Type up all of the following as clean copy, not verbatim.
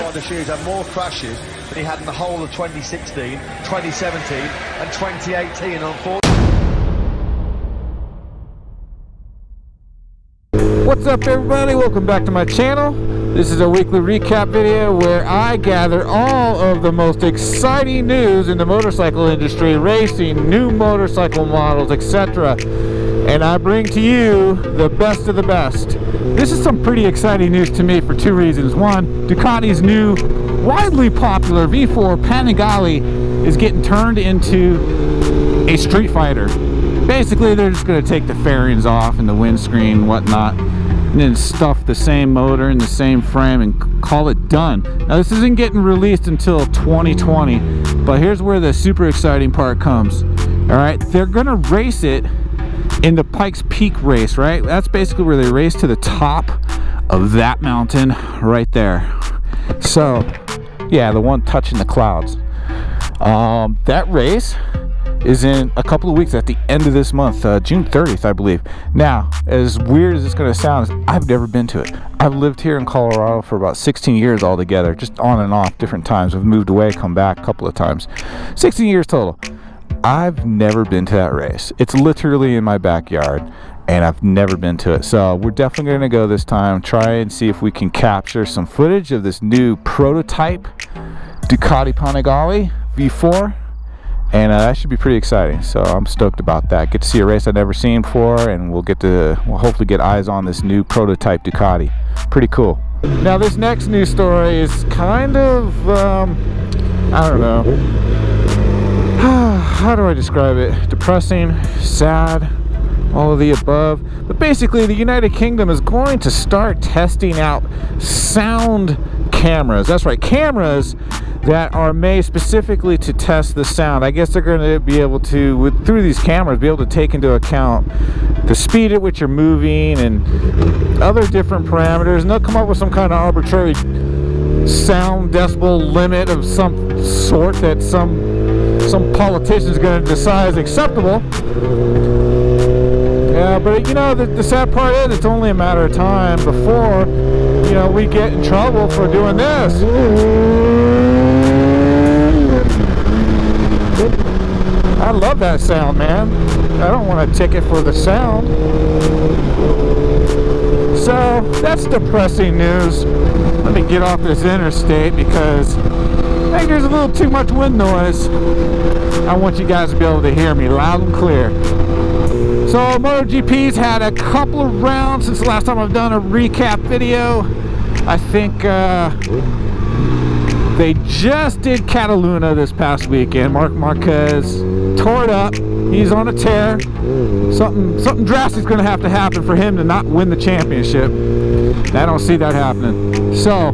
qualified this year, he's had more crashes than he had in the whole of 2016, 2017 and 2018. Unfortunately. What's up, everybody? Welcome back to my channel. This is a weekly recap video where I gather all of the most exciting news in the motorcycle industry, racing, new motorcycle models, etc. And I bring to you the best of the best. This is some pretty exciting news to me for two reasons. One, Ducati's new, widely popular V4 Panigale is getting turned into a street fighter. Basically, they're just going to take the fairings off and the windscreen and whatnot, and then stuff the same motor in the same frame and call it done. Now, this isn't getting released until 2020, but here's where the super exciting part comes. All right, they're going to race it in the Pikes Peak race, right? That's basically where they race to the top of that mountain right there. So, yeah, the one touching the clouds. That race is in a couple of weeks at the end of this month, June 30th, I believe. Now, as weird as it's going to sound, I've never been to it. I've lived here in Colorado for about 16 years altogether, just on and off different times. I've moved away, come back a couple of times. 16 years total. I've never been to that race. It's literally in my backyard, and I've never been to it. So we're definitely going to go this time, try and see if we can capture some footage of this new prototype Ducati Panigale V4. And that should be pretty exciting, so I'm stoked about that. Get to see a race I've never seen before, and we'll hopefully get eyes on this new prototype Ducati. Pretty cool. Now, this next news story is kind of, I don't know. How do I describe it? Depressing, sad, all of the above. But basically, the United Kingdom is going to start testing out sound cameras. That's right, cameras that are made specifically to test the sound. I guess they're going to be able to, through these cameras, be able to take into account the speed at which you're moving and other different parameters, and they'll come up with some kind of arbitrary sound decibel limit of some sort that some politician's going to decide is acceptable. Yeah, but you know, the sad part is it's only a matter of time before, you know, we get in trouble for doing this. I love that sound, man. I don't want a ticket for the sound. So that's depressing news. Let me get off this interstate because I think there's a little too much wind noise. I want you guys to be able to hear me loud and clear. So MotoGP's had a couple of rounds since the last time I've done a recap video. I think they just did Cataluna this past weekend. Marc Marquez tore it up. He's on a tear. Something drastic's going to happen for him to not win the championship. I don't see that happening. So,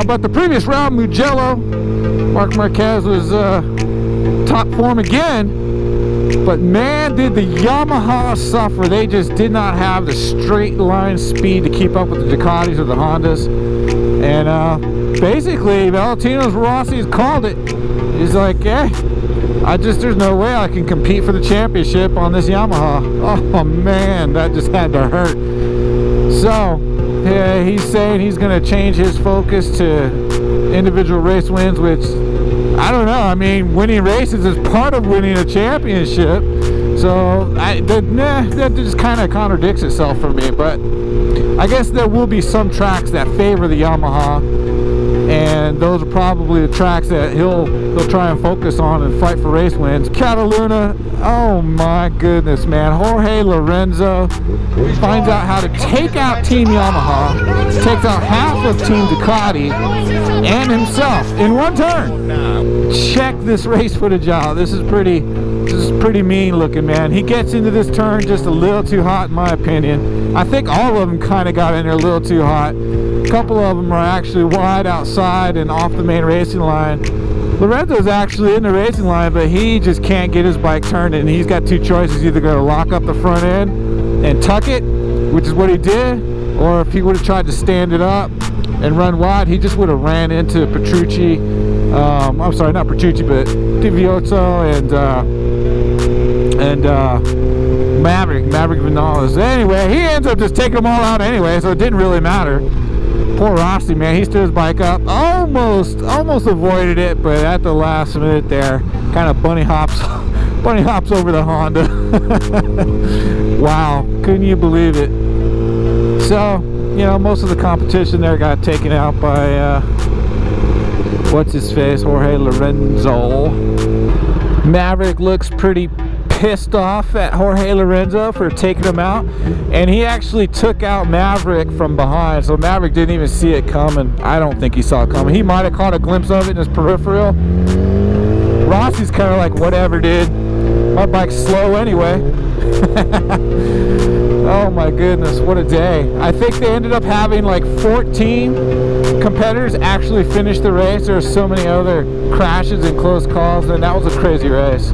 but the previous round, Mugello, Marc Marquez was top form again. But man, did the Yamaha suffer. They just did not have the straight line speed to keep up with the Ducatis or the Hondas. And basically, Valentino Rossi's called it. He's like, hey, there's no way I can compete for the championship on this Yamaha. Oh man, that just had to hurt. So, yeah, he's saying he's going to change his focus to individual race wins, which, I don't know. I mean, winning races is part of winning a championship. So, that just kind of contradicts itself for me. But I guess there will be some tracks that favor the Yamaha, and those are probably the tracks that he'll try and focus on and fight for race wins. Cataluna, oh my goodness, man. Jorge Lorenzo finds out how to take out Team Yamaha, takes out half of Team Ducati and himself in one turn. Check this race footage out. This is pretty mean looking, man. He gets into this turn just a little too hot, in my opinion. I think all of them kind of got in there a little too hot. A couple of them are actually wide outside and off the main racing line. Lorenzo's actually in the racing line, but he just can't get his bike turned, and he's got two choices. He's either going to lock up the front end and tuck it, which is what he did, or if he would have tried to stand it up and run wide, he just would have ran into Petrucci. I'm sorry, not Petrucci, but Divioso and Maverick Vinales. Anyway, he ends up just taking them all out anyway, so it didn't really matter. Poor Rossi, man, he stood his bike up, almost avoided it, but at the last minute there, kind of bunny hops over the Honda. Wow, couldn't you believe it? So, you know, most of the competition there got taken out by what's his face, Jorge Lorenzo. Maverick looks pretty pissed off at Jorge Lorenzo for taking him out, and he actually took out Maverick from behind, so Maverick didn't even see it coming. I don't think he saw it coming. He might have caught a glimpse of it in his peripheral. Rossi's kind of like, whatever, dude, my bike's slow anyway. Oh my goodness, what a day. I think they ended up having like 14 competitors actually finish the race. There were so many other crashes and close calls, and that was a crazy race.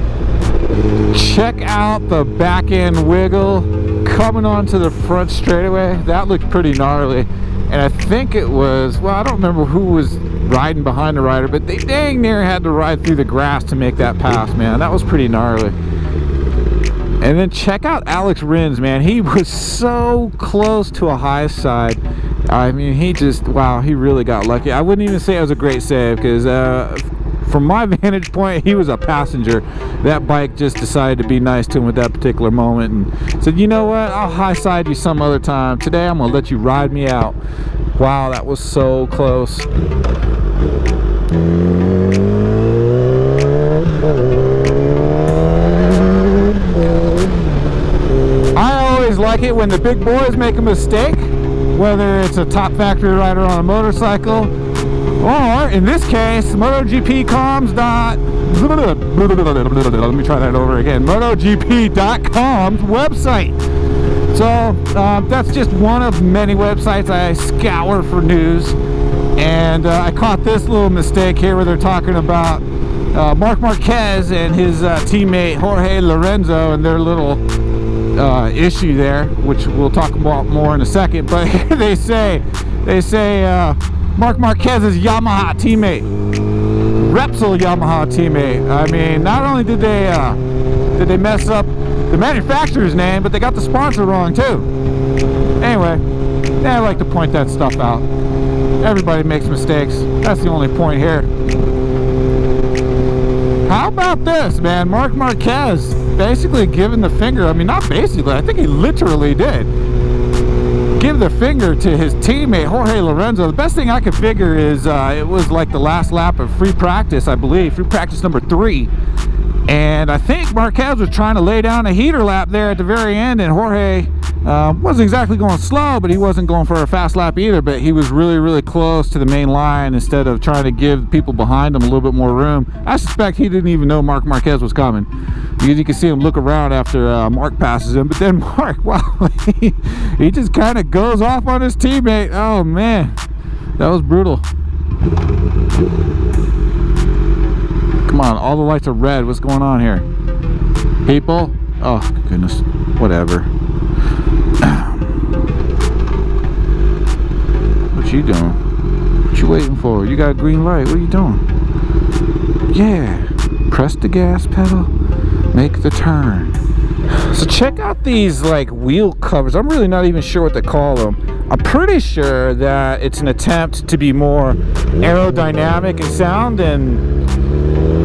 Check out the back end wiggle coming onto the front straightaway. That looked pretty gnarly, and I think it was, well, I don't remember who was riding behind the rider, but they dang near had to ride through the grass to make that pass, man. That was pretty gnarly. And then check out Alex Rins, man. He was so close to a high side. I mean, he just, wow, he really got lucky. I wouldn't even say it was a great save, because from my vantage point, he was a passenger. That bike just decided to be nice to him at that particular moment and said, you know what, I'll high side you some other time. Today I'm gonna let you ride me out. Wow, that was so close. I always like it when the big boys make a mistake, whether it's a top factory rider on a motorcycle, or in this case, MotoGP comms. Let me try that over again. MotoGP.com's website. So that's just one of many websites I scour for news, and I caught this little mistake here where they're talking about Marc Marquez and his teammate Jorge Lorenzo and their little issue there, which we'll talk about more in a second. But they say Marc Marquez's Yamaha teammate, Repsol Yamaha teammate. I mean, not only did they mess up the manufacturer's name, but they got the sponsor wrong too. Anyway, I like to point that stuff out. Everybody makes mistakes. That's the only point here. How about this, man? Marc Marquez basically giving the finger. I mean, not basically, I think he literally did give the finger to his teammate Jorge Lorenzo. The best thing I could figure is it was like the last lap of free practice, I believe, free practice number 3, and I think Marquez was trying to lay down a heater lap there at the very end, and Jorge wasn't exactly going slow, but he wasn't going for a fast lap either, but he was really close to the main line instead of trying to give people behind him a little bit more room. I suspect he didn't even know Marc Marquez was coming, because you can see him look around after Marc passes him, but then Marc, wow, he just kind of goes off on his teammate. Oh man, that was brutal. Come on, all the lights are red. What's going on here, people? Oh goodness, whatever. What you doing? What you waiting for? You got a green light. What are you doing? Yeah, press the gas pedal, make the turn. So check out these like wheel covers. I'm really not even sure what to call them. I'm pretty sure that it's an attempt to be more aerodynamic in sound and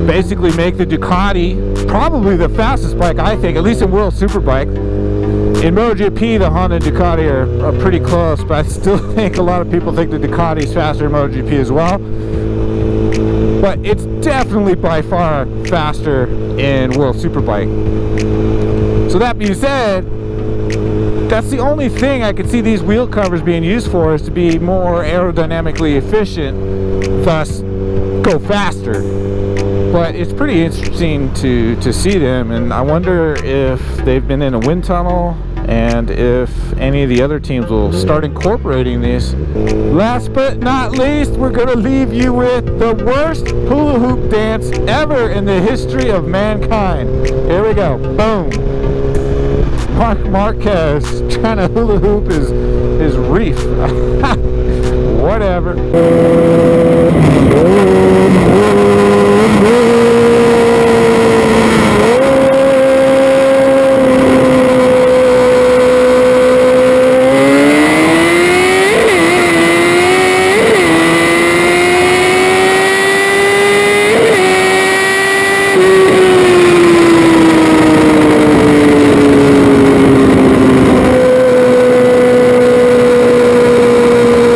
basically make the Ducati probably the fastest bike, I think, at least in World Superbike. In MotoGP, the Honda and Ducati are pretty close, but I still think a lot of people think the Ducati is faster in MotoGP as well. But it's definitely by far faster in World Superbike. So that being said, that's the only thing I could see these wheel covers being used for, is to be more aerodynamically efficient, thus go faster. But it's pretty interesting to see them, and I wonder if they've been in a wind tunnel and if any of the other teams will start incorporating these. Last but not least, we're going to leave you with the worst hula hoop dance ever in the history of mankind. Here we go. Boom. Marc Marquez trying to hula hoop his reef. Whatever.